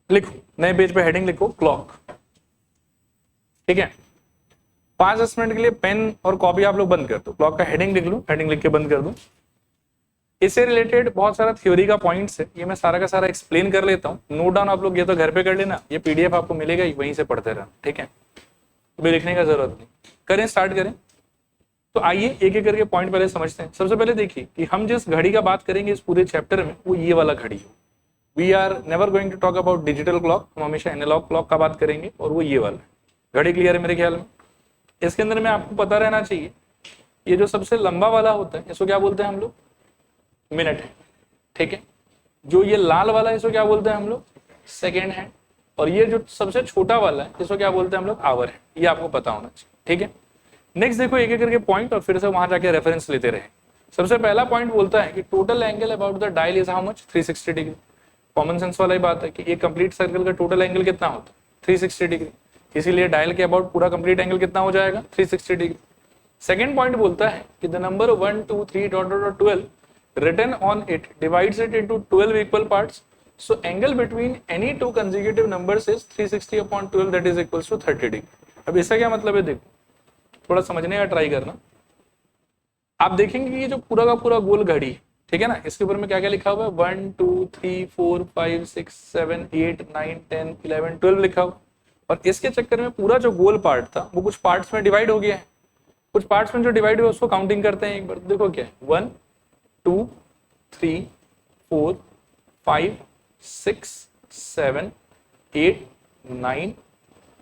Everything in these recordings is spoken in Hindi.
लिखो नए पेज पे हेडिंग लिखो क्लॉक, ठीक है। 5-10 मिनट के लिए पेन और कॉपी आप लोग बंद कर दो, क्लॉक का हेडिंग लिख लो, हेडिंग लिख के बंद कर दो। इससे रिलेटेड बहुत सारा थ्योरी का पॉइंट्स है, ये मैं सारा का सारा एक्सप्लेन कर लेता हूँ, नोट डाउन आप लोग ये तो घर पे कर लेना, ये पीडीएफ आपको मिलेगा वहीं से पढ़ते रहना, ठीक है, अभी लिखने का जरूरत नहीं। करें, स्टार्ट करें। तो आइए एक एक करके पॉइंट पहले समझते हैं। सबसे पहले देखिए कि हम जिस घड़ी का बात करेंगे इस पूरे चैप्टर में वो ये वाला घड़ी है। We are never going to talk about digital clock, हम हमेशा एनालॉग क्लॉक का बात करेंगे और वो ये वाला है। घड़ी क्लियर है मेरे ख्याल में। इसके अंदर में आपको पता रहना चाहिए ये जो सबसे लंबा वाला होता है इसको क्या बोलते हैं हम लोग, मिनट है, ठीक है। जो ये लाल वाला है इसको क्या बोलते हैं हम लोग, सेकेंड है। और ये जो सबसे छोटा वाला है इसको क्या बोलते हैं हम लोग, आवर है। ये आपको पता होना चाहिए, ठीक है। नेक्स्ट देखो एक एक करके पॉइंट और फिर से वहां जाके रेफरेंस लेते रहे। सबसे पहला पॉइंट बोलता है कि total angle about the dial is how much, 360 degree. Common sense वाला ही बात है कि एक कंप्लीट सर्कल का टोटल एंगल कितना होता है, 360 डिग्री। इसीलिए डायल के अबाउट पूरा कंप्लीट एंगल कितना हो जाएगा, 360 डिग्री। सेकेंड पॉइंट बोलता है कि the number 1 2 3 12 written on it divides it into 12 equal parts, so angle between any two consecutive numbers is 360 upon 12 that is equals to 30 degree। अब इसका क्या मतलब है, देखो थोड़ा समझने का ट्राई करना। आप देखेंगे कि ये जो पूरा का पूरा गोल घड़ी है, ठीक है ना, इसके ऊपर में क्या क्या लिखा हुआ है, 1 2 3 4 5 6 7 8 9 10 11 12 लिखा हुआ। और इसके चक्कर में पूरा जो गोल पार्ट था वो कुछ पार्ट्स में डिवाइड हो गया है। कुछ पार्ट्स में जो डिवाइड हुआ उसको काउंटिंग करते हैं एक बार। देखो क्या है, 1 2 3 4 5 6 7 8 9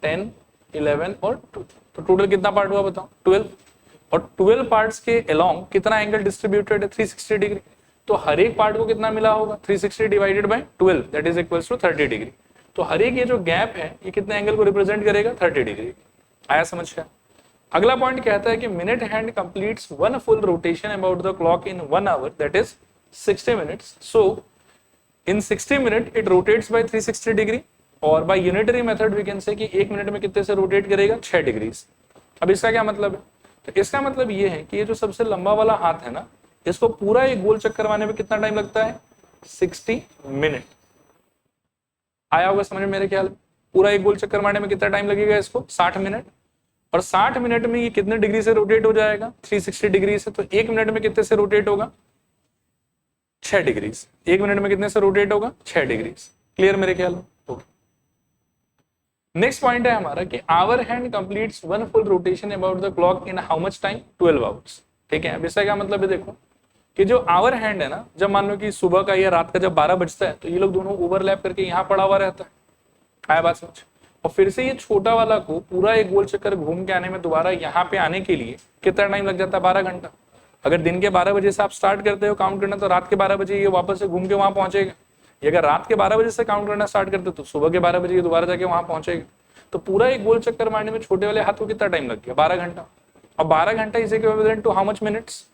10 11 और 2। तो टोटल कितना पार्ट हुआ बताओ, 12। और 12 पार्ट्स के अलोंग कितना एंगल डिस्ट्रीब्यूटेड है, 360 डिग्री। तो हर एक पार्ट को कितना मिला होगा, 360 divided by 12 that is equals to 30 degree. तो हर एक ये जो गैप है ये कितने एंगल को रिप्रेजेंट करेगा, 30 डिग्री। आया समझ का। अगला पॉइंट कहता है कि minute hand completes one full rotation about the clock in 1 hour that is 60 minutes. So in 60 minute it rotates by 360 degree. और by unitary method we can say कि 1 मिनट में कितने से रोटेट करेगा, 6 डिग्री। अब इसका क्या मतलब है, तो इसका मतलब ये है कि ये जो सबसे लंबा वाला हाथ है ना, इसको पूरा एक गोल चक्कर करवाने में कितना टाइम लगता है, 60 मिनट। आया होगा समझ में मेरे ख्याल में। पूरा एक गोल चक्कर मारने में कितना टाइम लगेगा इसको, 60 मिनट। और 60 मिनट में ये कितने डिग्री से रोटेट हो जाएगा, 360 डिग्री से। तो 1 मिनट में कितने से रोटेट होगा, 6 डिग्री। 1 मिनट में कितने से रोटेट होगा, 6 डिग्री। क्लियर मेरे ख्याल में। नेक्स्ट पॉइंट है हमारा कि hour hand completes one full rotation about the clock in how much time, 12 hours. ठीक है, अब इसका क्या मतलब है, देखो कि जो आवर हैंड है ना, जब मान लो कि सुबह का या रात का जब 12 बजता है तो ये लोग दोनों ओवरलैप करके यहाँ पड़ा हुआ रहता है। आया बात समझ। और फिर से ये छोटा वाला को पूरा एक गोल चक्कर घूम के आने में दोबारा यहाँ पे आने के लिए कितना टाइम लग जाता है, 12 घंटा। अगर दिन के 12 बजे से आप स्टार्ट करते हो काउंट करना, तो रात के 12 बजे ये वापस से घूम के वहां पहुंचेगा। ये अगर रात के 12 बजे से काउंट करना स्टार्ट करते हो तो सुबह के 12 बजे ये दोबारा जाके वहां पहुंचेगा। तो पूरा एक गोल चक्कर मारने में छोटे वाले हाथ को कितना टाइम लग गया, 12 घंटा। और 12 घंटा is equivalent to how much minutes,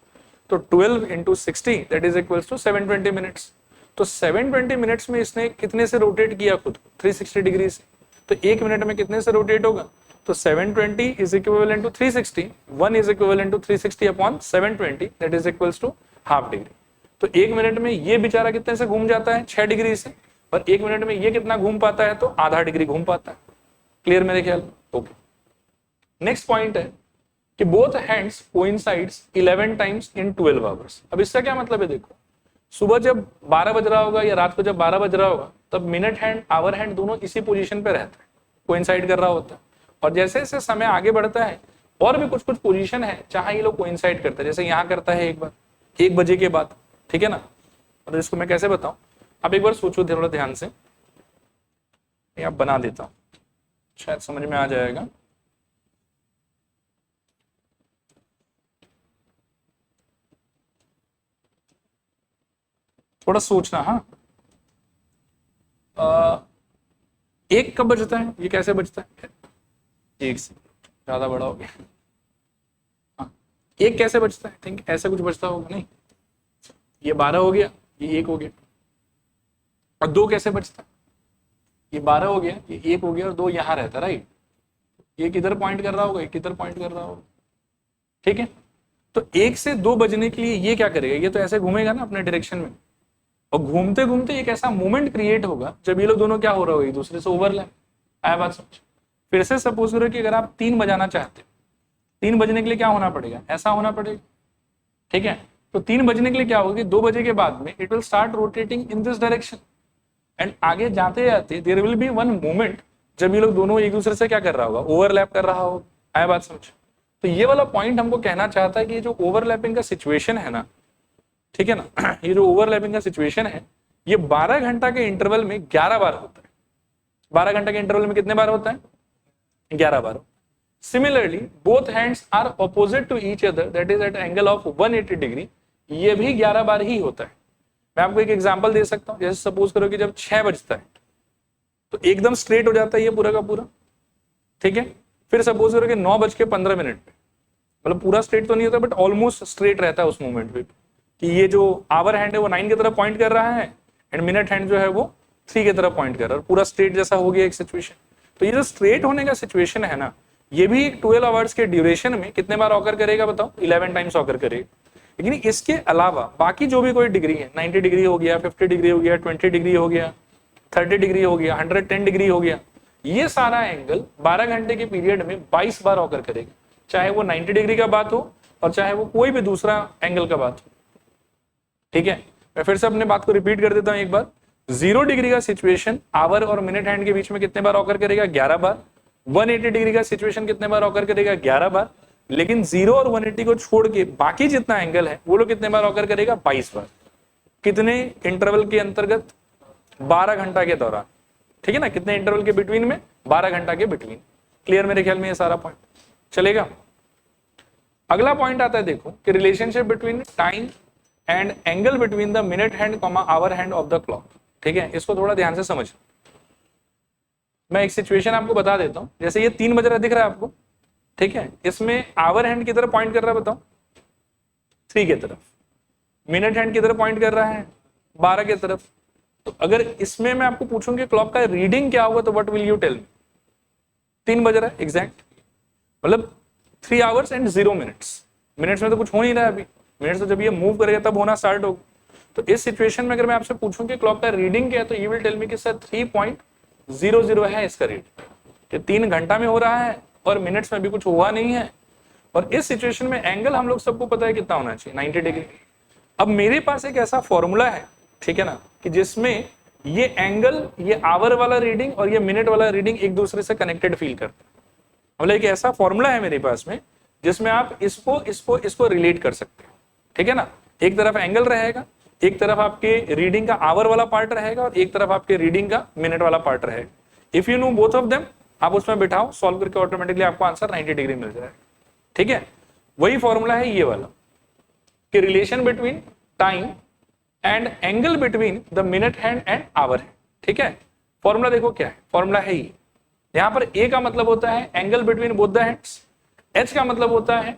तो 12 into 60 that is equals to 720 minutes. तो 720 मिनट्स में इसने कितने से रोटेट किया खुद, 360 डिग्री से। तो 1 मिनट में कितने से रोटेट होगा, तो 720 is equivalent to 360, 1 is equivalent to 360 upon 720 that is equals to half degree. तो 1 मिनट में ये बेचारा कितने से घूम जाता है, 6 डिग्री से। और 1 मिनट में ये कितना घूम पाता है, तो आधा डिग्री घूम पाता है। क्लियर मेरे ख्याल में। ओके, नेक्स्ट पॉइंट है कि both hands coincides 11 times in 12 hours. अब इसका क्या मतलब है, देखो सुबह जब 12 बज रहा होगा या रात को जब 12 बज रहा होगा तब मिनट हैंड आवर हैंड दोनों इसी पोजीशन पे रहता है, कोइंसाइड कर रहा होता है। और जैसे जैसे समय आगे बढ़ता है और भी कुछ कुछ पोजीशन है जहां ये लोग कोइंसाइड करता है। जैसे यहाँ करता है एक बार 1 बजे के बाद, ठीक है ना। और इसको मैं कैसे बताऊं, आप एक बार सोचो थोड़ा ध्यान से, आप बना देता हूं, शायद समझ में आ जाएगा। थोड़ा सोचना। हाँ, 1 कब बजता है, ये कैसे बजता है, 1 से ज्यादा बड़ा हो गया। हाँ, 1 कैसे बजता है, थिंक ऐसे कुछ बजता होगा, नहीं ये 12 हो गया, ये 1 हो गया। और 2 कैसे बजता है, ये 12 हो गया, ये 1 हो गया और 2 यहाँ रहता, राइट। ये किधर पॉइंट कर रहा होगा, ये किधर पॉइंट कर रहा होगा, ठीक है। तो 1 से 2 बजने के लिए ये क्या करेगा, ये तो ऐसे घूमेगा ना अपने डायरेक्शन में, और घूमते घूमते एक ऐसा मोमेंट क्रिएट होगा जब ये लोग दोनों क्या हो रहा होगा, एक दूसरे से ओवरलैप। आया बात समझ। फिर से सपोज करो कि अगर आप 3 बजाना चाहते हो, 3 बजने के लिए क्या होना पड़ेगा, ऐसा होना पड़ेगा, ठीक है। तो 3 बजने के लिए क्या होगा कि 2 बजे के बाद में it will start rotating in this direction, and आगे जाते जाते there will be one moment जब ये लोग दोनों एक दूसरे से क्या कर रहा होगा, ओवरलैप कर रहा होगा। आया बात समझ। तो ये वाला पॉइंट हमको कहना चाहता है कि जो ओवरलैपिंग का सिचुएशन है ना, ठीक है ना, ये जो ओवरलैपिंग का सिचुएशन है ये 12 घंटा के इंटरवल में 11 बार होता है। 12 घंटा के इंटरवल में कितने बार होता है, 11 बार। Similarly both hands are opposite to each other, that is at angle of 180 degree, ये भी 11 बार ही होता है। मैं आपको एक एग्जांपल दे सकता हूं, जैसे सपोज करो कि जब 6 बजता है तो एकदम स्ट्रेट हो जाता है ये पूरा का पूरा, ठीक है। फिर सपोज करो कि 9:15 पे, मतलब पूरा स्ट्रेट तो नहीं होता बट ऑलमोस्ट स्ट्रेट रहता है उस मोमेंट पे, कि ये जो आवर हैंड है वो 9 की तरफ पॉइंट कर रहा है एंड मिनट हैंड जो है वो 3 की तरफ पॉइंट कर रहा है, पूरा स्ट्रेट जैसा हो गया एक सिचुएशन। तो ये जो स्ट्रेट होने का सिचुएशन है ना, ये भी एक 12 आवर्स के ड्यूरेशन में कितने बार ऑकर करेगा बताओ, 11 टाइम्स ऑकर करेगा। लेकिन इसके अलावा बाकी जो भी कोई डिग्री है, 90 डिग्री हो गया, 50 डिग्री हो गया, 20 डिग्री हो गया, 30 डिग्री हो गया, 110 डिग्री हो गया, ये सारा एंगल 12 घंटे के पीरियड में 22 बार ऑकर करेगा, चाहे वो 90 डिग्री का बात हो और चाहे वो कोई भी दूसरा एंगल का बात हो, ठीक है। मैं फिर से अपने बात को रिपीट कर देता हूं एक बार। 0 डिग्री का सिचुएशन आवर और मिनट हैंड के बीच में कितने बार ऑकर करेगा, 11 बार। 180 डिग्री का सिचुएशन कितने बार ऑकर करेगा, 11 बार। लेकिन 0 और 180 को छोड़ के बाकी जितना एंगल है वो लोग कितने बार ऑकर करेगा, 22 बार। कितने इंटरवल के अंतर्गत, 12 घंटा के दौरान, ठीक है ना, कितने इंटरवल के बिटवीन में, 12 घंटा के बिटवीन। क्लियर मेरे ख्याल में ये सारा पॉइंट चलेगा। अगला पॉइंट आता है देखो कि relationship between time and angle between the minute hand comma hour hand of the clock, ठीक है। इसको थोड़ा ध्यान से समझ। मैं एक सिचुएशन आपको बता देता हूं, जैसे ये 3 बज रहा दिख रहा है आपको, ठीक है। इसमें आवर हैंड की तरफ पॉइंट कर रहा है, बताओ 3 की तरफ, मिनट हैंड की तरफ पॉइंट कर रहा है 12 की तरफ। तो अगर इसमें मैं आपको पूछूंगी क्लॉक का रीडिंग क्या होगा तो what will you tell me. 3 बज रहा है एग्जैक्ट, मतलब 3 आवर्स एंड 0 मिनट्स। मिनट्स में तो कुछ हो नहीं रहा है अभी, मिनट्स तो जब ये मूव करेगा तब होना स्टार्ट होगा। तो इस सिचुएशन में अगर मैं आपसे पूछूं कि क्लॉक का रीडिंग क्या है तो यू विल टेल मी कि सर 3.00 है इसका रीडिंग, कि 3 घंटा में हो रहा है और मिनट्स में भी कुछ हुआ नहीं है। और इस सिचुएशन में एंगल हम लोग सबको पता है कितना होना चाहिए, 90 डिग्री। अब मेरे पास एक ऐसा फॉर्मूला है, ठीक है ना, कि जिसमें ये एंगल, ये आवर वाला रीडिंग और ये मिनट वाला रीडिंग एक दूसरे से कनेक्टेड फील करते हैं। मतलब एक ऐसा फॉर्मूला है मेरे पास में जिसमें आप इसको रिलेट कर सकते हैं, ठीक है ना। एक तरफ एंगल रहेगा, एक तरफ आपके रीडिंग का आवर वाला पार्ट रहेगा और एक तरफ आपके रीडिंग का मिनट वाला पार्ट रहेगा। If you know both of them, आप उसमें बिठाओ, सॉल्व करके ऑटोमेटिकली आपको आंसर 90 डिग्री मिल जाएगा, ठीक है। वही फॉर्मूला है ये वाला कि relation between time and angle between the minute hand and hour hand, ठीक है। फॉर्मूला देखो क्या है, फॉर्मूला है ये। यहां पर ए का मतलब होता है angle between both the hands, H का मतलब होता है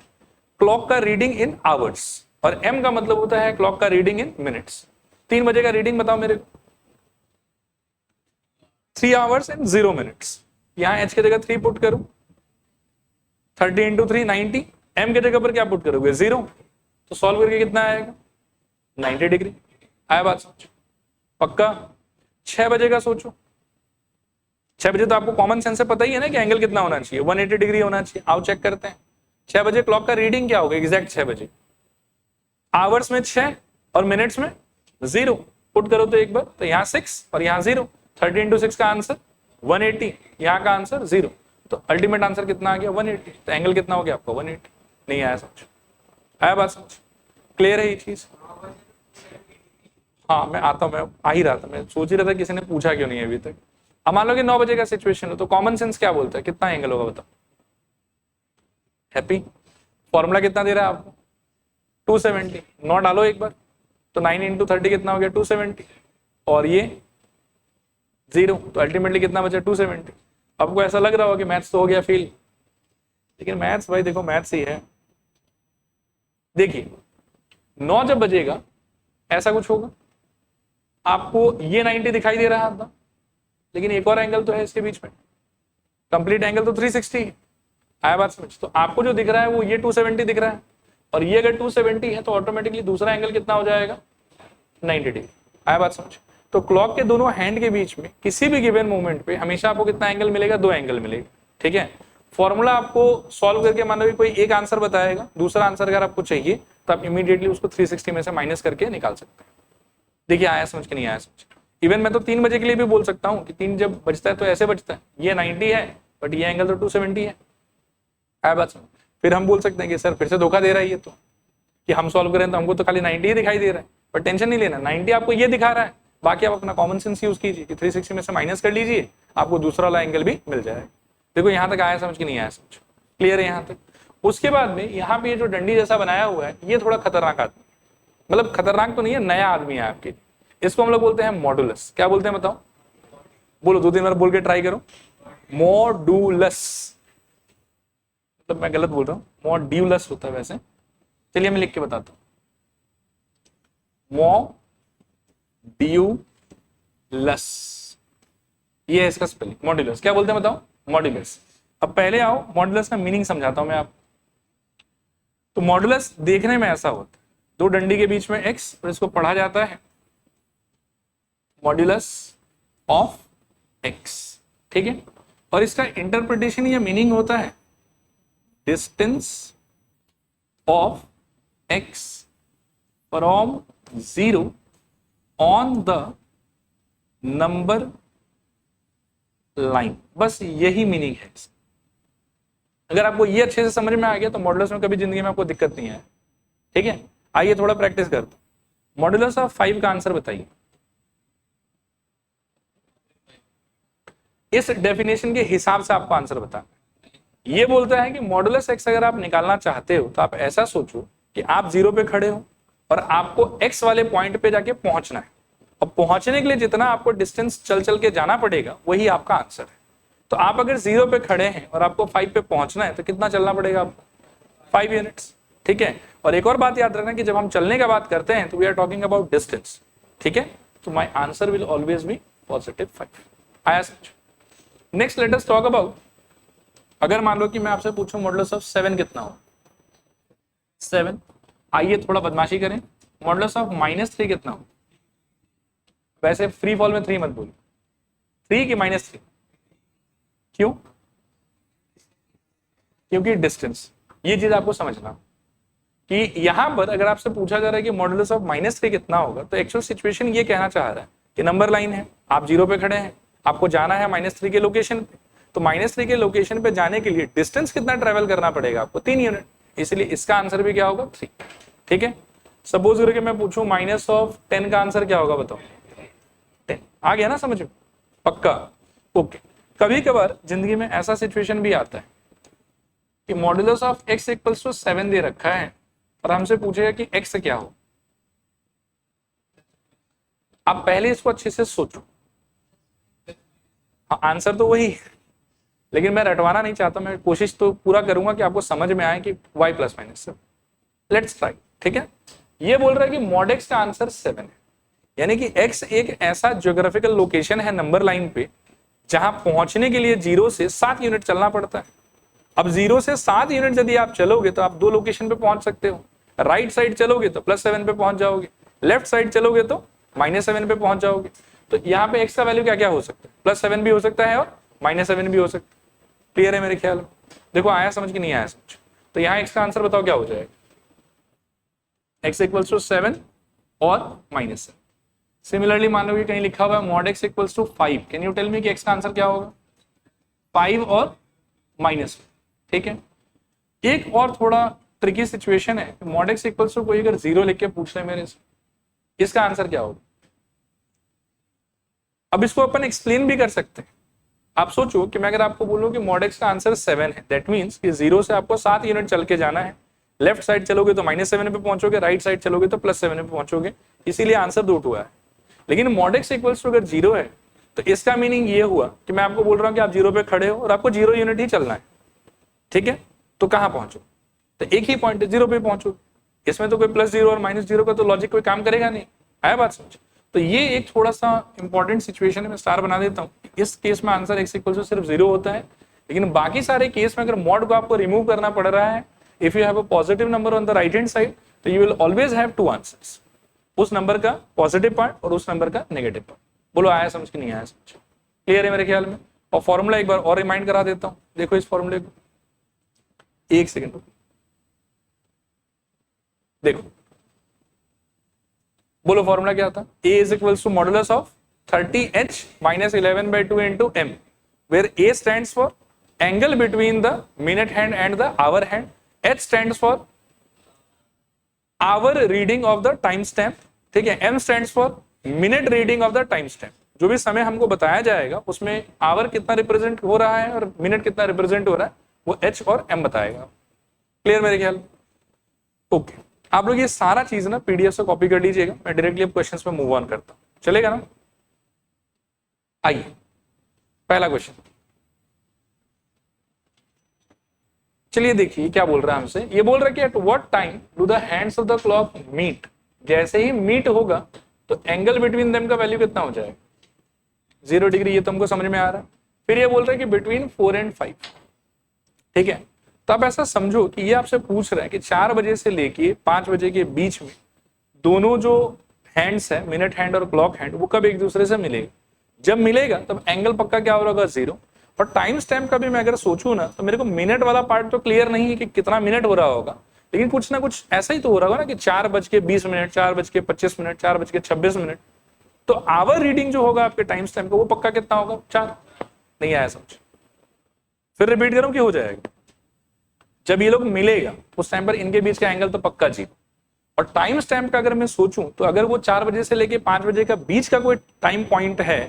क्लॉक का रीडिंग इन आवर्स और एम का मतलब होता है क्लॉक का रीडिंग इन मिनट्स। 3 बजे का रीडिंग बताओ मेरे को, 3 आवर्स एंड 0 मिनट्स। यहां एच की जगह 3 पुट करूं, 30 इंटू 3 90। एम के जगह पर क्या पुट करोगे, 0। तो सॉल्व करके कितना आएगा, 90 डिग्री। आया बात समझ, पक्का। 6 बजे का सोचो, 6 बजे तो आपको कॉमन सेंस से पता ही है ना कि एंगल कितना होना चाहिए, 180 डिग्री होना चाहिए। आओ चेक करते हैं 6 बजे क्लॉक का रीडिंग क्या होगा, एग्जैक्ट 6 बजे। आवर्स में 6 और मिनट्स में 0 पुट करो तो एक बार, तो यहाँ 6 और यहाँ 0, 30 इंटू 6 का आंसर 180, यहाँ का आंसर 0। तो अल्टीमेट आंसर कितना आ गया, 180। तो एंगल कितना हो गया आपका, 180। नहीं आया समझ, आया बात समझ, क्लियर है ये चीज। हाँ मैं आता हूँ, मैं आ ही रहा था, मैं सोच ही रहा था किसी ने पूछा क्यों नहीं अभी तक। अब मान लो कि 9 बजे का सिचुएशन हो तो कॉमन सेंस क्या बोलता है, कितना एंगल होगा बताओ। हैप्पी, फॉर्मूला कितना दे रहा है आपको, 270। 9 डालो एक बार, तो 9 इंटू 30 कितना हो गया, 270। और ये 0, तो अल्टीमेटली कितना बचा, 270। आपको ऐसा लग रहा होगा कि मैथ्स तो हो गया फेल, लेकिन मैथ्स भाई देखो मैथ्स ही है। देखिए 9 जब बजेगा ऐसा कुछ होगा, आपको ये 90 दिखाई दे रहा था, लेकिन एक और एंगल तो है इसके बीच में, कंप्लीट एंगल तो 360 है। आया बात समझ। तो आपको जो दिख रहा है वो ये 270 दिख रहा है, और ये अगर 270 है तो ऑटोमेटिकली दूसरा एंगल कितना हो जाएगा, 90 डिग्री। आया बात समझ? तो क्लॉक के दोनों हैंड के बीच में किसी भी गिवन मोमेंट पे हमेशा आपको कितना एंगल मिलेगा? 2 एंगल मिलेगा, ठीक है। फॉर्मूला आपको सॉल्व करके मान लो कि कोई एक आंसर बताएगा, दूसरा आंसर अगर आपको चाहिए तो आप इमीडिएटली उसको 360 में से माइनस करके निकाल सकते हैं। देखिए आया समझ के नहीं आया समझ? इवन मैं तो 3 बजे के लिए भी बोल सकता हूँ कि 3 जब बजता है तो ऐसे बजता है, ये 90 है बट ये एंगल तो 270 है। आया बात समझ? फिर हम बोल सकते हैं कि सर फिर से धोखा दे रहा है ये तो, कि हम सॉल्व करें तो हमको तो खाली 90 ही दिखाई दे रहा है, पर टेंशन नहीं लेना, 90 आपको ये दिखा रहा है, बाकी आप अपना कॉमन सेंस यूज कीजिए कि 360 में से माइनस कर लीजिए, आपको दूसरा वाला एंगल भी मिल जाएगा। देखो यहाँ तक आया समझ कि नहीं आया समझ? क्लियर है यहाँ तक? उसके बाद में यहाँ पे ये जो डंडी जैसा बनाया हुआ है ये थोड़ा खतरनाक आदमी, मतलब खतरनाक तो नहीं है, नया आदमी है आपके लिए। इसको हम लोग बोलते हैं मॉडुलस। क्या बोलते हैं बताओ? बोलो, 2-3 बार बोल के ट्राई करो। मॉडुलस, मतलब मैं गलत बोल रहा हूँ, मॉड्यूलस होता है वैसे। चलिए मैं लिख के बताता हूँ, मॉड्यूलस, ये है इसका स्पेलिंग, मॉड्यूलस। क्या बोलते हैं बताओ? मॉड्यूलस। अब पहले आओ मॉडुलस का मीनिंग समझाता हूं मैं आपको। तो मॉडुलस देखने में ऐसा होता है, 2 डंडी के बीच में x, और इसको पढ़ा जाता है मॉडुलस ऑफ x, ठीक है। और इसका इंटरप्रिटेशन या मीनिंग होता है distance of x from 0 on the number line. बस यही मीनिंग है। अगर आपको ये अच्छे से समझ में आ गया तो मॉडुलस में कभी जिंदगी में आपको दिक्कत नहीं है, ठीक है। आइए थोड़ा प्रैक्टिस करते हैं। मॉडुलस ऑफ 5 का आंसर बताइए। इस डेफिनेशन के हिसाब से आपको आंसर बताना। ये बोलता है कि मॉडुलस एक्स अगर आप निकालना चाहते हो तो आप ऐसा सोचो कि आप 0 पे खड़े हो और आपको x वाले पॉइंट पे जाके पहुंचना है, और पहुंचने के लिए जितना आपको डिस्टेंस चल चल के जाना पड़ेगा वही आपका आंसर है। तो आप अगर 0 पे खड़े हैं और आपको 5 पे पहुंचना है तो कितना चलना पड़ेगा आपको? 5 यूनिट्स, ठीक है। और एक और बात याद रखना कि जब हम चलने का बात करते हैं तो we are talking about distance, ठीक है। तो my answer will always be +5। आया समझ? Next let us talk about, अगर मान लो कि मैं आपसे पूछूं मॉडुलस ऑफ 7 कितना हो? 7। आइए थोड़ा बदमाशी करें, मॉडुलस ऑफ -3 कितना हो? वैसे फ्री फॉल में 3 मत बोलो, 3 की -3। क्यों? क्योंकि डिस्टेंस। ये चीज आपको समझना कि यहां पर अगर आपसे पूछा जा रहा है कि मॉडुलस ऑफ -3 कितना होगा, तो एक्चुअल सिचुएशन ये कहना चाह रहा है कि नंबर लाइन है, आप 0 पे खड़े हैं, आपको जाना है -3 के लोकेशन पे, तो -3 के लोकेशन पे जाने के लिए डिस्टेंस कितना ट्रेवल करना पड़ेगा आपको? 3 यूनिट। इसलिए इसका आंसर भी क्या होगा? 3, ठीक है। सपोज करके मैं पूछूं -10 का आंसर क्या होगा बताओ? 10। आ गया ना समझ में? पक्का? ओके। कभी कभार जिंदगी में ऐसा सिचुएशन भी आता है कि मॉडुलस ऑफ x = 7 दे रखा है और हमसे पूछेगा कि x क्या हो। आप पहले इसको अच्छे से सोचो। हाँ, आंसर तो वही है, लेकिन मैं रटवाना नहीं चाहता, मैं कोशिश तो पूरा करूंगा कि आपको समझ में आए कि y +-7। लेट्स ट्राई, ठीक है। ये बोल रहा है कि मॉड x का आंसर 7 है, यानी कि x एक ऐसा ज्योग्राफिकल लोकेशन है नंबर लाइन पे जहां पहुंचने के लिए 0 से 7 यूनिट चलना पड़ता है। अब 0 से 7 यूनिट यदि आप चलोगे तो आप 2 लोकेशन पे पहुंच सकते हो। राइट साइड चलोगे तो +7 पे पहुंच जाओगे, लेफ्ट साइड चलोगे तो -7 पे पहुंच जाओगे। तो यहाँ पे x का वैल्यू क्या क्या हो सकता है? +7 भी हो सकता है और -7 भी हो सकता है। क्लियर है मेरे ख्याल में? देखो आया समझ कि नहीं आया समझ? तो यहाँ x का आंसर बताओ क्या हो जाएगा? x = 7 और -7। सिमिलरली मान लो कि कहीं लिखा हुआ है mod x = 5। Can you tell me कि x का आंसर क्या होगा? 5 और -1, ठीक है। एक और थोड़ा ट्रिकी सिचुएशन है, मॉड x = कोई अगर 0 लिख के पूछ ले मेरे से, इसका आंसर क्या होगा? अब इसको अपन एक्सप्लेन भी कर सकते हैं। आप सोचो कि मैं अगर आपको बोलूं कि मॉड x का आंसर 7 है, दैट मींस कि 0 से आपको 7 यूनिट चल के जाना है। लेफ्ट साइड चलोगे तो -7 पे पहुंचोगे, राइट साइड चलोगे तो +7 पे पहुंचोगे, इसीलिए आंसर 2 हुआ है। लेकिन मॉड x = अगर 0 है तो इसका मीनिंग ये हुआ कि मैं आपको बोल रहा हूं कि आप 0 पे खड़े हो और आपको 0 यूनिट ही चलना है, ठीक है। तो कहां पहुंचो? तो एक ही पॉइंट है, 0 पे पहुंचो। इसमें तो कोई +0 और -0 का तो लॉजिक कोई काम करेगा नहीं। आया बात समझ? तो ये एक थोड़ा सा इंपॉर्टेंट सिचुएशन है, मैं स्टार बना देता हूँ। इस केस में आंसर x = सिर्फ 0 होता है, लेकिन बाकी सारे केस में अगर मॉड को आपको रिमूव करना पड़ रहा है, if you have a positive number on the right hand side, तो you will always have 2 answers. उस नंबर का पॉजिटिव पार्ट और उस नंबर का नेगेटिव पार्ट। बोलो आया समझ कि नहीं आया समझ? क्लियर है मेरे ख्याल में? और फॉर्मूला एक बार और रिमाइंड करा देता हूं, देखो इस फॉर्मूले को, एक सेकेंड देखो, बोलो फॉर्मूला क्या था? A is equals to modulus of 30h minus 11/2 into m, where A stands for angle between the minute hand and the hour hand, H stands for hour reading of the time stamp, ठीक है, M stands for minute reading of the time stamp. जो भी समय हमको बताया जाएगा उसमें आवर कितना रिप्रेजेंट हो रहा है और मिनट कितना रिप्रेजेंट हो रहा है वो H और M बताएगा। क्लियर मेरे ख्याल? ओके, आप लोग ये सारा चीज ना पीडीएफ से कॉपी कर लीजिएगा, मैं डायरेक्टली अब क्वेश्चंस पे मूव ऑन करता हूं, चलेगा ना? आइए पहला क्वेश्चन, चलिए देखिए क्या बोल रहा है हमसे। ये बोल रहा है कि at what time do the hands of the clock meet, जैसे ही मीट होगा तो एंगल बिटवीन देम का वैल्यू कितना हो जाएगा? 0 डिग्री, ये तो हमको समझ में आ रहा है। फिर ये बोल रहा है कि बिटवीन 4 and 5, ठीक है। तो आप ऐसा समझो कि ये आपसे पूछ रहा है कि 4 बजे से लेके 5 बजे के बीच में दोनों जो हैंड्स है, मिनट हैंड और क्लॉक हैंड, वो कब एक दूसरे से मिलेगा? जब मिलेगा तब एंगल पक्का क्या हो रहा होगा? 0। और टाइम स्टैम्प का भी मैं अगर सोचूं ना तो मेरे को मिनट वाला पार्ट तो क्लियर नहीं है कि कितना मिनट हो रहा होगा, लेकिन कुछ ना कुछ ऐसा ही तो हो रहा होगा ना कि 4:20, 4:25, 4:26, तो आवर रीडिंग जो होगा आपके टाइम स्टैम्प का वो पक्का कितना होगा? 4। नहीं आया समझ? फिर रिपीट करूं कि हो जाएगा? जब ये लोग मिलेगा उस टाइम पर इनके बीच का एंगल तो पक्का 0। और टाइम स्टैम्प का अगर मैं सोचूं तो अगर वो 4 बजे से लेके 5 बजे का बीच का कोई टाइम पॉइंट है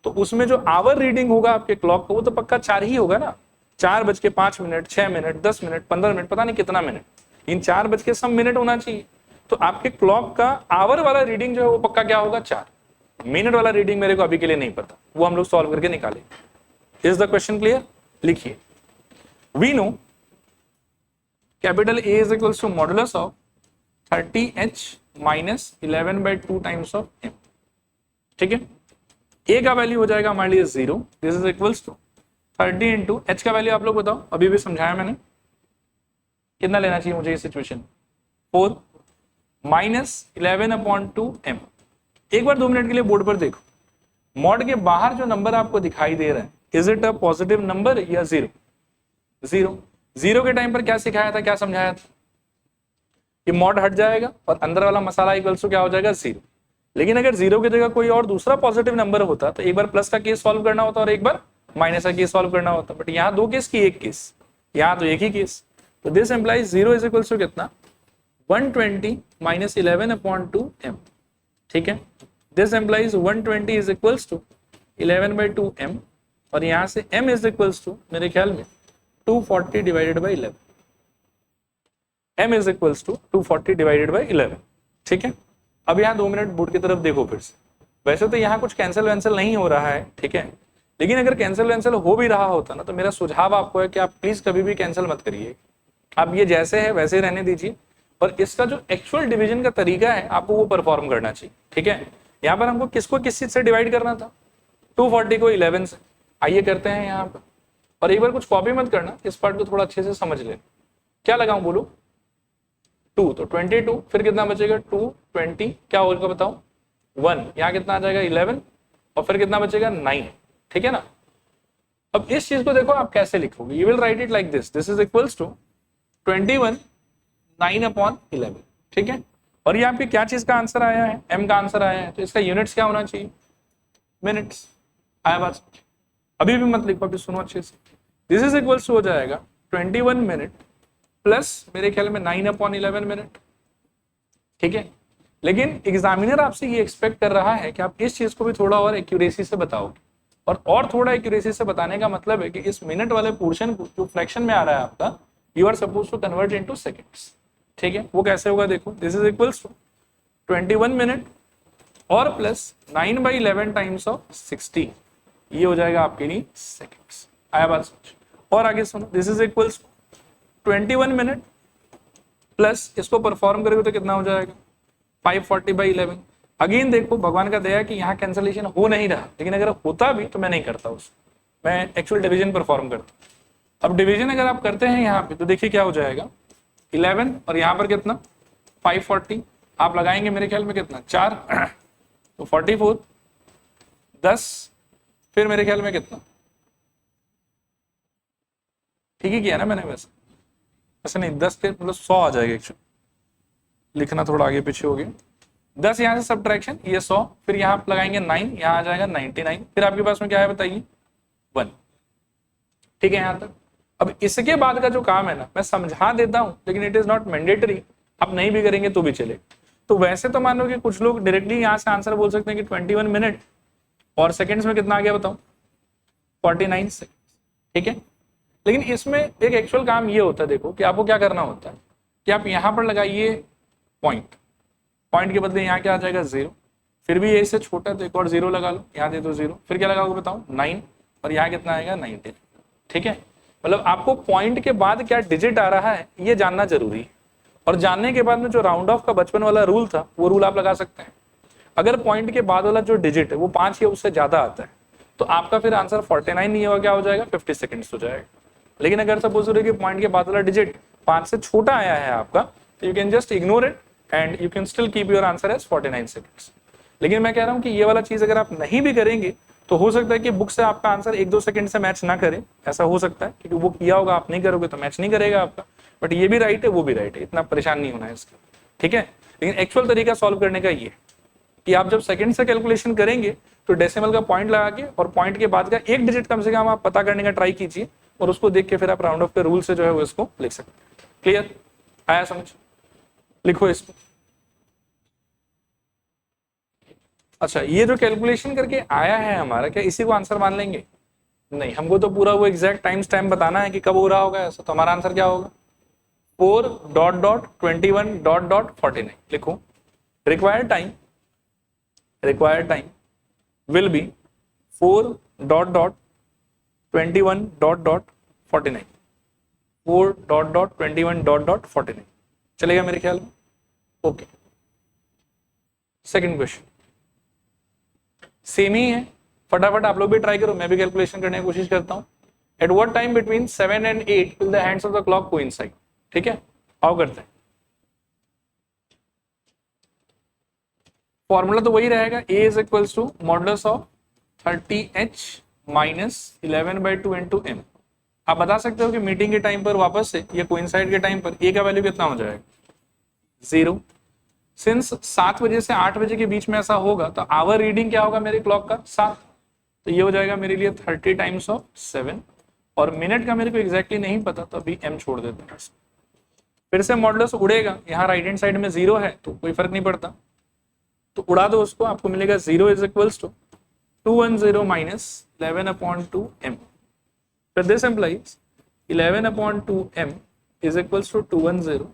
तो उसमें जो आवर रीडिंग होगा आपके क्लॉक का वो तो पक्का 4 ही होगा ना। 4:05, 6 मिनट, 10 मिनट, 15 मिनट, पता नहीं कितना मिनट, इन 4 बज के सब मिनट होना चाहिए। तो आपके क्लॉक का आवर वाला रीडिंग जो है वो पक्का क्या होगा? 4। मिनट वाला रीडिंग मेरे को अभी के लिए नहीं पता, वो हम लोग सॉल्व करके निकालेंगे। Is the question clear? लिखिए, we know capital A is equals to modulus of 30h minus 11/2 times of m, ठीक है। A का वैल्यू हो जाएगा हमारे लिए 0, this is equals to 30 into H का वैल्यू आप लोग बताओ, अभी भी समझाया मैंने, कितना लेना चाहिए मुझे इस सिचुएशन? 4 minus 11/2 m। एक बार 2 मिनट के लिए बोर्ड पर देखो, मॉड के बाहर जो नंबर आपको दिखाई दे रहा है, is it a positive number या 0? 0 के टाइम पर क्या सिखाया था, क्या समझाया था? कि मॉड हट जाएगा और अंदर वाला मसाला इक्वल्स टू क्या हो जाएगा? 0। लेकिन अगर 0 की जगह कोई और दूसरा पॉजिटिव नंबर होता तो एक बार प्लस का केस सॉल्व करना होता और एक बार माइनस का केस सॉल्व करना होता, बट यहाँ 2 केस की एक केस, यहाँ तो एक ही केस। तो this implies 0 is equals to कितना? 120 माइनस 11/2 m, ठीक है। This implies 120 is equals to 11/2 m, और यहां से m इज इक्वल्स टू मेरे ख्याल में 240 divided by 11, m is equals to 240 divided by 11, ठीक है। अब यहाँ 2 मिनट बोर्ड की तरफ देखो फिर से, वैसे तो यहाँ कुछ कैंसिल वैंसिल नहीं हो रहा है, ठीक है, लेकिन अगर कैंसिल वैंसिल हो भी रहा होता ना तो मेरा सुझाव आपको है कि आप प्लीज कभी भी कैंसिल मत करिए, आप ये जैसे है वैसे रहने दीजिए, और इसका जो एक्चुअल डिवीजन का तरीका है आपको वो परफॉर्म करना चाहिए, ठीक है। यहाँ पर हमको किसको किस चीज से डिवाइड करना था? 240 को 11 से। आइए करते हैं यहाँ पर, और एक बार कुछ कॉपी मत करना, इस पार्ट को थोड़ा अच्छे से समझ लेना। क्या लगाऊं बोलो? 2 तो 22, फिर कितना बचेगा? 220, क्या होगा बताओ? 1, यहाँ कितना आ जाएगा? 11, और फिर कितना बचेगा? 9, ठीक है ना। अब इस चीज को देखो आप कैसे लिखोगे, you will write it like this, this is equals to 21 9/11, ठीक है। और ये आपकी क्या चीज का आंसर आया है? m का आंसर आया है, तो इसका यूनिट्स क्या होना चाहिए? मिनट्स। आया बात? अभी भी मत लिखो, अभी सुनो अच्छे से। दिस इज इक्वल्स टू हो जाएगा 21 मिनट प्लस मेरे ख्याल में 9/11 मिनट, ठीक है। लेकिन एग्जामिनर आपसे ये एक्सपेक्ट कर रहा है कि आप इस चीज को भी थोड़ा और एक्यूरेसी से बताओगे, और थोड़ा एक्यूरेसी से बताने का मतलब है कि इस मिनट वाले पोर्शन को जो फ्रैक्शन में आ रहा है आपका, you are suppose to convert into seconds, ठीक है। वो कैसे होगा देखो, this is equals to 21 minute और प्लस 9/11 टाइम्स ऑफ 60, ये हो जाएगा आपके लिए सेकंड्स। आया बात समझ? और आगे सुनो, this is equals 21 minute plus इसको परफॉर्म करोगे तो कितना हो जाएगा? 540/11। अगेन देखो भगवान का दया कि यहाँ कैंसलेशन हो नहीं रहा, लेकिन अगर होता भी तो मैं नहीं करता उसको, मैं एक्चुअल डिवीजन परफॉर्म करता। अब डिवीजन अगर आप करते हैं यहाँ पे तो देखिए क्या हो जाएगा, 11 और यहाँ पर कितना? 540, आप लगाएंगे मेरे ख्याल में कितना 4 तो 44, 10, फिर मेरे ख्याल में कितना, ठीक ही किया ना मैंने वैसे, ऐसे नहीं 10 के मतलब 100 आ जाएगा एक्चुअली, लिखना थोड़ा आगे पीछे हो गया। 10 यहाँ से सब्ट्रैक्शन ये 100, फिर यहाँ आप लगाएंगे 9, यहाँ आ जाएगा 99, फिर आपके पास में क्या है बताइए 1। ठीक है यहाँ तक। अब इसके बाद का जो काम है ना मैं समझा देता हूं, लेकिन इट इज नॉट मैंडेटरी, आप नहीं भी करेंगे तो भी चले। तो वैसे तो मान लो कि कुछ लोग डायरेक्टली यहाँ से आंसर बोल सकते हैं कि 21 मिनट और सेकंड्स में कितना आ गया बताओ 49 सेकंड, ठीक है। लेकिन इसमें एक एक्चुअल काम ये होता है, देखो कि आपको क्या करना होता है कि आप यहाँ पर लगाइए पॉइंट, पॉइंट के बदले यहाँ क्या आ जाएगा 0, फिर भी ये इससे छोटा तो एक और 0 लगा लो, यहाँ दे दो 0, फिर क्या लगाओगे बताओ 9, और यहाँ कितना आएगा 19, ठीक है। मतलब आपको पॉइंट के बाद क्या डिजिट आ रहा है ये जानना जरूरी है, और जानने के बाद में जो राउंड ऑफ का बचपन वाला रूल था वो रूल आप लगा सकते हैं। अगर पॉइंट के बाद वाला जो डिजिट है वो 5 या उससे ज्यादा आता है तो आपका फिर आंसर 49 नहीं होगा, क्या हो जाएगा 50 सेकंड्स हो जाएगा। लेकिन अगर सपोज करो कि पॉइंट के बाद वाला डिजिट 5 से छोटा आया है आपका, तो you can just ignore it and you can still keep your answer as 49 seconds. लेकिन मैं कह रहा हूं कि ये वाला चीज अगर आप नहीं भी करेंगे तो हो सकता है कि बुक से आपका आंसर 1-2 सेकंड से मैच ना करे, ऐसा हो सकता है, क्योंकि वो किया होगा आप नहीं करोगे तो मैच नहीं करेगा आपका। बट ये भी राइट है वो भी राइट है, इतना परेशान नहीं होना है इसका, ठीक है। लेकिन एक्चुअल तरीका सॉल्व करने का ये कि आप जब सेकंड से कैलकुलेशन करेंगे तो डेसिमल का पॉइंट लगा के और पॉइंट के बाद का एक डिजिट कम से कम आप पता करने का ट्राई कीजिए, और उसको देख के फिर आप राउंड ऑफ के रूल से जो है वो इसको लिख सकते हैं। क्लियर आया समझ, लिखो इसको। अच्छा, ये जो कैलकुलेशन करके आया है हमारा, क्या इसी को आंसर मान लेंगे? नहीं, हमको तो पूरा वो एग्जैक्ट टाइम बताना है कि कब हो रहा होगा ऐसा। तो हमारा आंसर क्या होगा 4.21.49 लिखो। रिक्वायर्ड टाइम विल बी 4.21.49 4.21.49 चलेगा मेरे ख्याल में। ओके, सेकंड क्वेश्चन सेम ही है, फटाफट आप लोग भी ट्राई करो, मैं भी कैलकुलेशन करने की कोशिश करता हूं। Eight what time between 7 and 8 will the hands of the clock coincide, ठीक है। आओ करते हैं। फॉर्मूला तो वही रहेगा, a is equals to modulus of 30h minus 11/2 into m। आप बता सकते हो कि मीटिंग के टाइम पर वापस से या कोइंसाइड के टाइम पर a का वैल्यू कितना हो जाएगा 0। सिंस 7 बजे से 8 बजे के बीच में ऐसा होगा तो आवर रीडिंग क्या होगा मेरे क्लॉक का 7, तो ये हो जाएगा मेरे लिए 30 टाइम्स ऑफ 7, और मिनट का मेरे को एग्जैक्टली नहीं पता तो अभी m छोड़ देते हैं। फिर से मॉडुलस उड़ेगा, यहाँ राइट हैंड साइड में 0 है तो कोई फर्क नहीं पड़ता, तो उड़ा दो उसको, आपको मिलेगा 0 is equals to 210 minus 11/2m। फिर this implies 11/2m is equals to 210,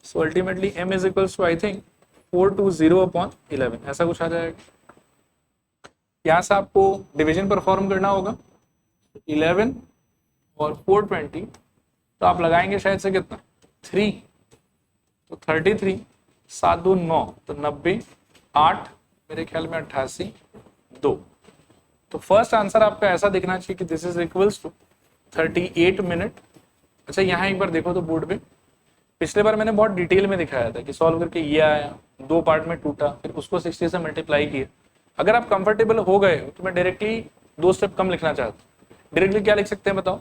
so ultimately m is equals to I think 420/11, ऐसा कुछ आ जाएगा। यहाँ से आपको डिवीजन परफॉर्म करना होगा 11 और 420, तो आप लगाएंगे शायद से कितना 3, तो 33, 7 2 9, तो 90, 8 मेरे ख्याल में 88, 2। तो फर्स्ट आंसर आपका ऐसा दिखना चाहिए कि this is equals to 38 minute. अच्छा, यहाँ एक बार देखो तो बोर्ड पे, पिछले बार मैंने बहुत डिटेल में दिखाया था कि सॉल्व करके ये आया, 2 पार्ट में टूटा, फिर उसको 60 से मल्टीप्लाई किया। अगर आप कंफर्टेबल हो गए हो तो मैं डायरेक्टली 2 स्टेप कम लिखना चाहता हूँ। डायरेक्टली क्या लिख सकते हैं बताओ,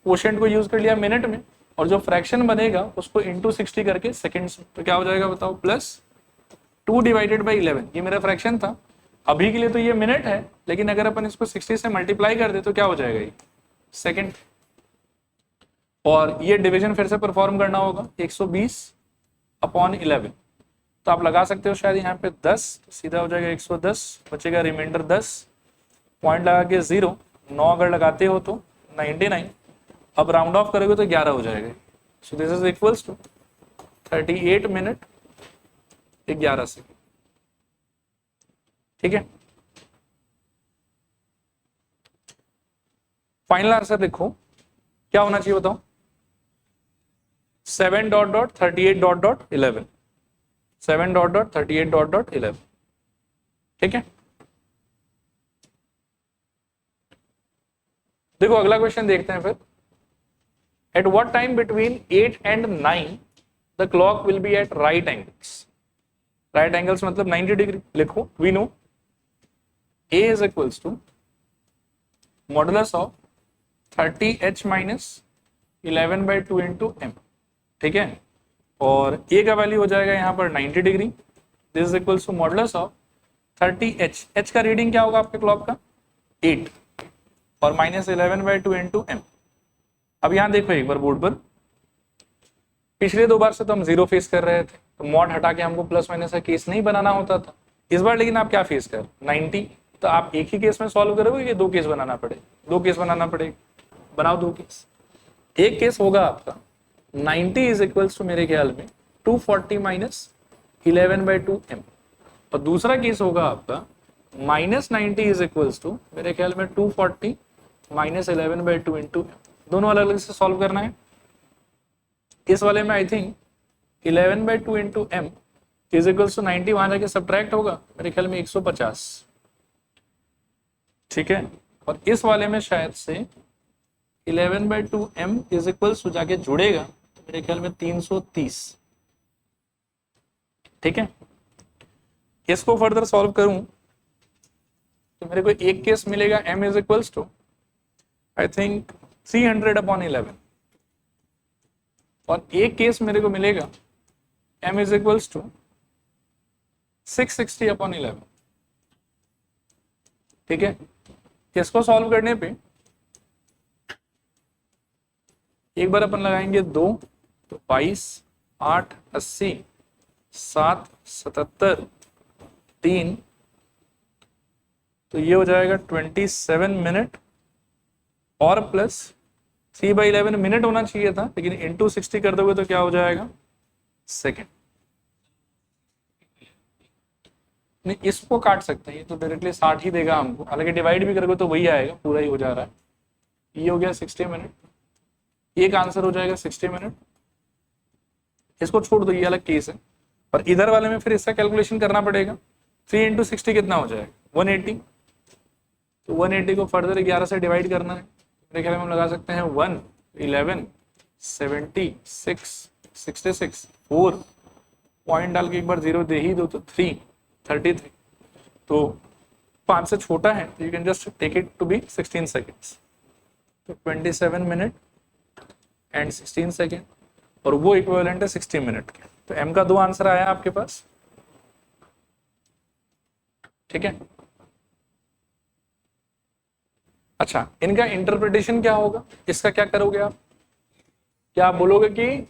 क्वोशिएंट को यूज कर लिया मिनट में, और जो फ्रैक्शन बनेगा उसको इंटू 60 करके सेकेंड्स में, तो क्या हो जाएगा बताओ प्लस 2/11। ये मेरा फ्रैक्शन था, अभी के लिए तो ये मिनट है, लेकिन अगर अपन इसको 60 से मल्टीप्लाई कर दे तो क्या हो जाएगा ये सेकेंड। और ये डिवीजन फिर से परफॉर्म करना होगा 120/11, तो आप लगा सकते हो शायद यहाँ पे 10, तो सीधा हो जाएगा 110, बचेगा रिमाइंडर 10, पॉइंट लगा के 0, 9 अगर लगाते हो तो 99, अब राउंड ऑफ करोगे तो 11 हो जाएगा। So this is equals to 38 minute 11 second, ठीक है। फाइनल आंसर देखो क्या होना चाहिए बताओ 7.38.11, 7.38.11, ठीक है। देखो अगला क्वेश्चन देखते हैं फिर। At what time between 8 and 9 the clock will be at right angles. Right angles मतलब 90 डिग्री। लिखो we know A is equals to modulus of 30h minus 11/2 into M. ठीक है, और A का वैल्यू हो जाएगा यहाँ पर 90 degree. This is equals to modulus of 30h, h का रीडिंग क्या होगा आपके क्लॉक का 8 और माइनस 11/2 इंटू एम। अब यहाँ देखो एक बार बोर्ड पर, पिछले 2 बार से तो हम 0 फेस कर रहे थे, तो मॉड हटा के हमको प्लस माइनस का केस नहीं बनाना होता था। इस बार लेकिन आप क्या फेस कर 90, तो आप एक ही केस में सॉल्व करोगे कि 2 केस बनाना पड़ेगा? 2 केस बनाना पड़ेगा। बनाओ 2 केस। एक केस होगा आपका 90 इज इक्वल्स टू मेरे ख्याल में 240 माइनस 11/2 एम, और दूसरा केस होगा आपका माइनस 90 इज इक्वल्स टू मेरे ख्याल में 240 माइनस 11/2 इंटू एम। दोनों अलग अलग से सॉल्व करना है। इस वाले में I think 11/2 into M is equals to 90 वहां जाके सब्ट्रैक्ट होगा मेरे ख्याल में 150। ठीक है, और इस वाले में शायद से 11/2 एम इज इक्वल्स टू जाके जुड़ेगा तो मेरे ख्याल में 330। ठीक है, इसको फर्दर सॉल्व करूं तो मेरे को एक केस मिलेगा m is equals to I think 300/11, और एक केस मेरे को मिलेगा m इज इक्वल्स टू 660/11। ठीक है, इसको सॉल्व करने पे एक बार अपन लगाएंगे 2 तो 22, 8, 80, 7, 77, 3, तो ये हो जाएगा 27 मिनट, और प्लस 3/11 मिनट होना चाहिए था, लेकिन इंटू 60 कर दोगे तो क्या हो जाएगा सेकेंड। नहीं, इसको काट सकते हैं, ये तो डायरेक्टली 60 ही देगा हमको, हालांकि डिवाइड भी करोगे तो वही आएगा, पूरा ही हो जा रहा है। ये हो गया 60 मिनट, एक आंसर हो जाएगा 60 मिनट। इसको छोड़ दो, ये अलग केस है। और इधर वाले में फिर इसका कैलकुलेशन करना पड़ेगा। 3 इंटू 60 कितना हो जाएगा 180, तो 180 को फर्दर 11 से डिवाइड करना है। मेरे ख्याल में हम लगा सकते हैं 1, 11, 76, 66, 4 पॉइंट डाल के एक बार 0 दे ही दो तो 3, 33, तो 5 से छोटा है तो you can just take it to be 16 seconds. तो 27 मिनट एंड 16 सेकेंड, और वो इक्विवेलेंट है 60 मिनट के। तो m का 2 आंसर आया आपके पास। ठीक है, अच्छा इनका इंटरप्रिटेशन क्या होगा, इसका क्या करोगे आप? क्या आप बोलोगे कि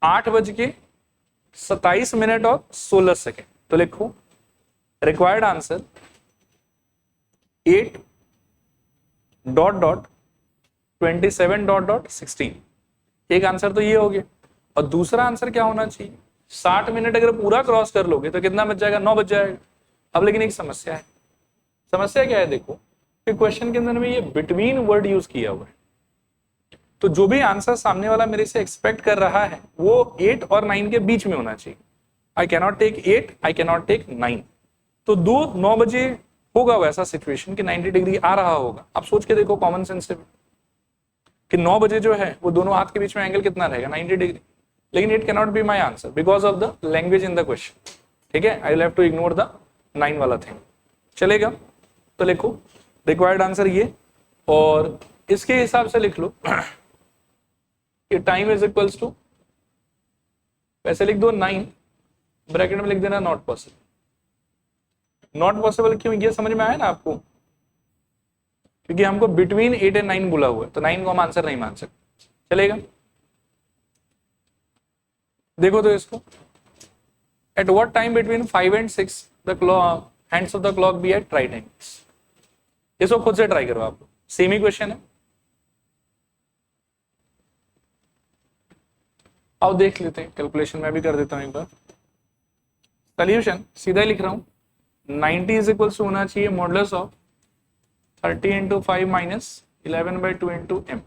8:27 और 16 सेकेंड, तो लिखो रिक्वायर्ड आंसर 8.27.16। एक आंसर तो ये हो गया, और दूसरा आंसर क्या होना चाहिए 60 मिनट अगर पूरा क्रॉस कर लोगे तो कितना बच जाएगा 9 बच जाएगा। अब लेकिन एक समस्या है। समस्या क्या है, देखो कि क्वेश्चन के अंदर में ये बिटवीन वर्ड यूज किया हुआ है, तो जो भी आंसर सामने वाला मेरे से एक्सपेक्ट कर रहा है वो 8 और 9 के बीच में होना चाहिए। I cannot take 8, I cannot take 9। तो 9 बजे होगा वैसा सिचुएशन कि 90 डिग्री आ रहा होगा। आप सोच के देखो कॉमन सेंस से कि 9 बजे जो है वो दोनों हाथ के बीच में एंगल कितना रहेगा 90 डिग्री, लेकिन it cannot be my answer because of the language in the question. ठीक है, I will have to ignore the 9 वाला थिंग। चलेगा, तो लिखो रिक्वायर्ड आंसर ये, और इसके हिसाब से लिख लो कि टाइम इज इक्वल्स टू, वैसे लिख दो 9, ब्रैकेट में लिख देना नॉट पॉसिबल। नॉट पॉसिबल क्यों, ये समझ में आया ना आपको? क्योंकि हमको बिटवीन 8 एंड 9 बोला हुआ है, तो 9 को हम आंसर नहीं मान सकते। चलेगा, देखो तो इसको, at what time between 5 and 6 the clock hands of the clock be at right angles. इसको खुद से ट्राई करो, आप सेम ही क्वेश्चन है। आओ देख लेते हैं, कैलकुलेशन मैं भी कर देता हूं एक बार। सोल्यूशन सीधा ही लिख रहा हूं, 90 इज इक्वल्स टू होना चाहिए modulus of 30 into 5 minus 11/2 into M.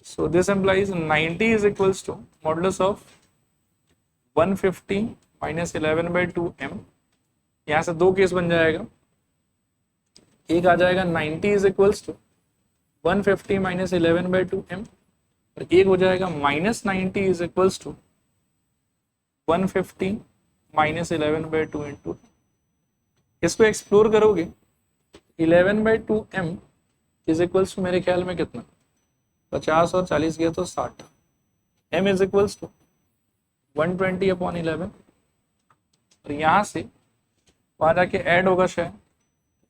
So this implies 90 is equals to modulus of 150 minus 11/2 M. यहां से 2 केस बन जाएगा, एक आ जाएगा 90 is equals to 150 minus 11/2 M, और एक हो जाएगा minus 90 is equals to 150 -11/2 into, इसको एक्सप्लोर करोगे 11/2m इज इक्वल्स टू मेरे ख्याल में कितना, 50 और 40 गया तो 60, m इज इक्वल्स टू 120/11, और यहाँ से वहाँ जाके ऐड होगा शायद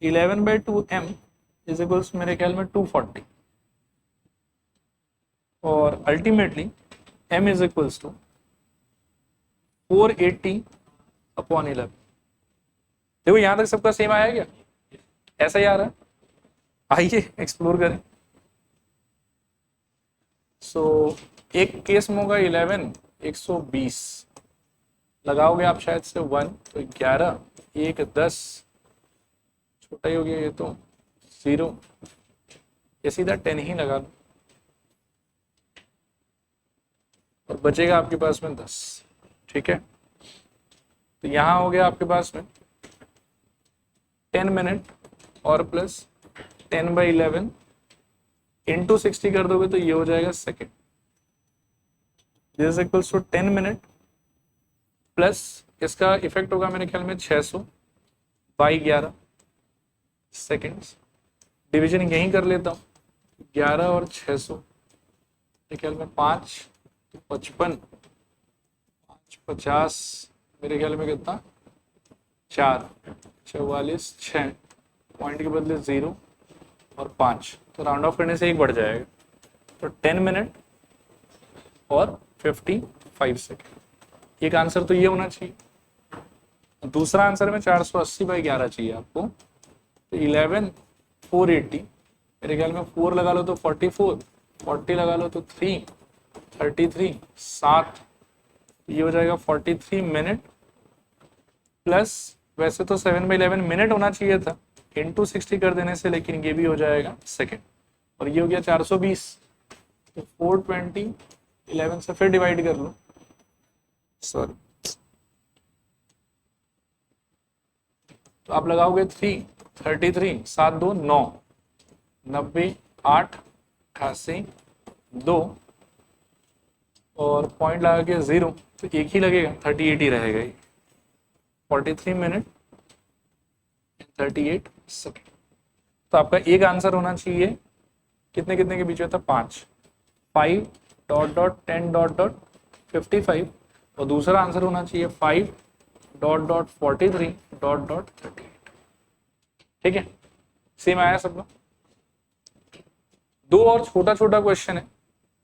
11/2m इज इक्वल्स मेरे ख्याल में 240, और ultimately m is equals to 480/11। देखो यहाँ तक सबका सेम आया क्या, ऐसा ही आ रहा है, आइए एक्सप्लोर करें। सो एक केस में होगा 11 120, लगाओगे आप शायद से 1 तो 11, 1 10, छोटा ही हो गया ये तो 0, ये सीधा 10 ही लगा लो और बचेगा आपके पास में 10। ठीक है, तो यहाँ हो गया आपके पास में 10 मिनट और प्लस 10/11 इंटू 60 कर दोगे तो ये हो जाएगा second, this equals to 10 minute plus इसका इफेक्ट होगा मेरे ख्याल में 600/11 सेकेंड्स। डिवीजन यहीं कर लेता हूँ, 11 और 600 मेरे ख्याल में 5 तो 55, 5 50 मेरे ख्याल में कितना 4 44 6 पॉइंट के बदले 0 और 5, तो राउंड ऑफ करने से 1 बढ़ जाएगा, तो 10 मिनट और 55 सेकेंड। एक आंसर तो ये होना चाहिए। दूसरा आंसर में 480/11 चाहिए आपको, तो 11 480 मेरे ख्याल में 4 लगा लो तो 44, 40 लगा लो तो 3 33 7, ये हो जाएगा 43 मिनट प्लस, वैसे तो 7/11 मिनट होना चाहिए था इंटू 60 कर देने से, लेकिन ये भी हो जाएगा सेकेंड, और ये हो गया 420, तो 420 11 से फिर डिवाइड कर लो, सॉरी, तो आप लगाओगे 3 33 7 2 9 90 8 88 2 और पॉइंट लगा के 0, तो एक ही लगेगा 38 ही रहेगा ये, 43 मिनट 38 सेकेंड। तो आपका एक आंसर होना चाहिए कितने कितने के बीच में था 5 5.10.55, और दूसरा आंसर होना चाहिए 5.43.38। ठीक है, सेम आया सबका। दो और छोटा छोटा क्वेश्चन है,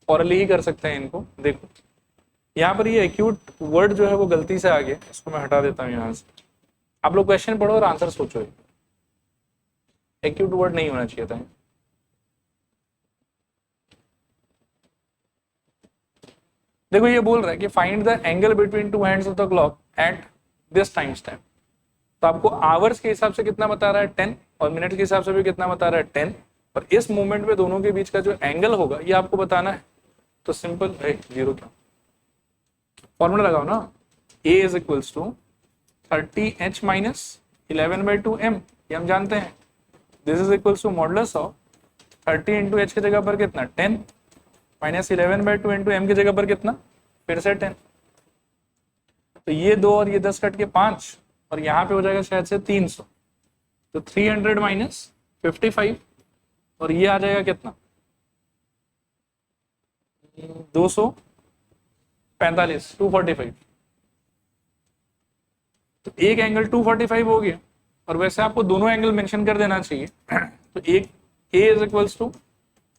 ऑरली ही कर सकते हैं इनको। देखो यहाँ पर ये एक्यूट वर्ड जो है वो गलती से आ गया, इसको मैं हटा देता हूँ यहाँ से। आप लोग क्वेश्चन पढ़ो और आंसर सोचो, एक्यूट वर्ड नहीं होना चाहिए था। देखो ये बोल रहा है कि find the angle between two hands of the clock at this time step. तो आपको आवर्स के हिसाब से कितना बता रहा है 10, और मिनट के हिसाब से भी कितना बता रहा है 10, और इस मोमेंट में दोनों के बीच का जो एंगल होगा ये आपको बताना है। तो सिंपल है, 0 क्या फॉर्मूला लगाओ ना, A is equals to 30h minus 11/2m, ये हम जानते हैं। This is equals to modulus of 30 into h की जगह पर कितना 10 माइनस 11/2 इंटू m की जगह पर कितना फिर से 10, तो ये 2 और ये 10 कट के 5, और यहाँ पे हो जाएगा शायद से 300, तो 300 माइनस 55, और ये आ जाएगा कितना 245 245। तो एक एंगल 245 हो गया, और वैसे आपको दोनों एंगल मेंशन कर देना चाहिए। तो एक A इज इक्वल्स टू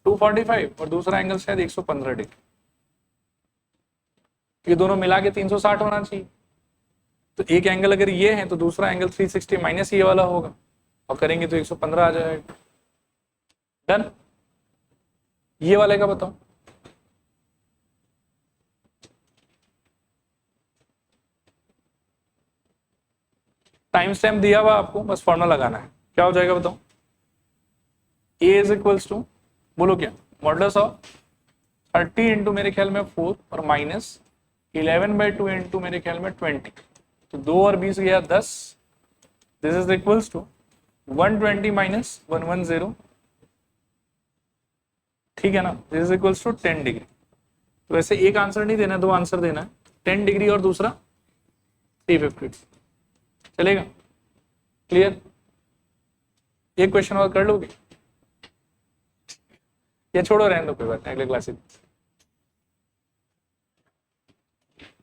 245 और दूसरा एंगल शायद 115 डिग्री, ये दोनों मिला के 360 होना चाहिए। तो एक एंगल अगर ये है तो दूसरा एंगल 360 माइनस ये वाला होगा, और करेंगे तो 115 आ जाएगा। डन। ये वाले का बताओ। टाइम स्टैम्प दिया हुआ आपको, बस फॉर्मूला लगाना है। क्या हो जाएगा बताओ। A इज इक्वल्स टू, बोलो क्या, मॉडुलस ऑफ 30 इंटू मेरे ख्याल में 4 और माइनस 11/2 इंटू मेरे ख्याल में 20, तो 2 और 20 गया 10। This is equals to 120 minus 110, ठीक है ना। This is equals to 10 degree. तो वैसे एक आंसर नहीं देना, दो आंसर देना है, 10 डिग्री और दूसरा 350 चलेगा? क्लियर? एक क्वेश्चन और कर लोगे या छोड़ो, रहने दो, कोई बात नहीं, अगले क्लास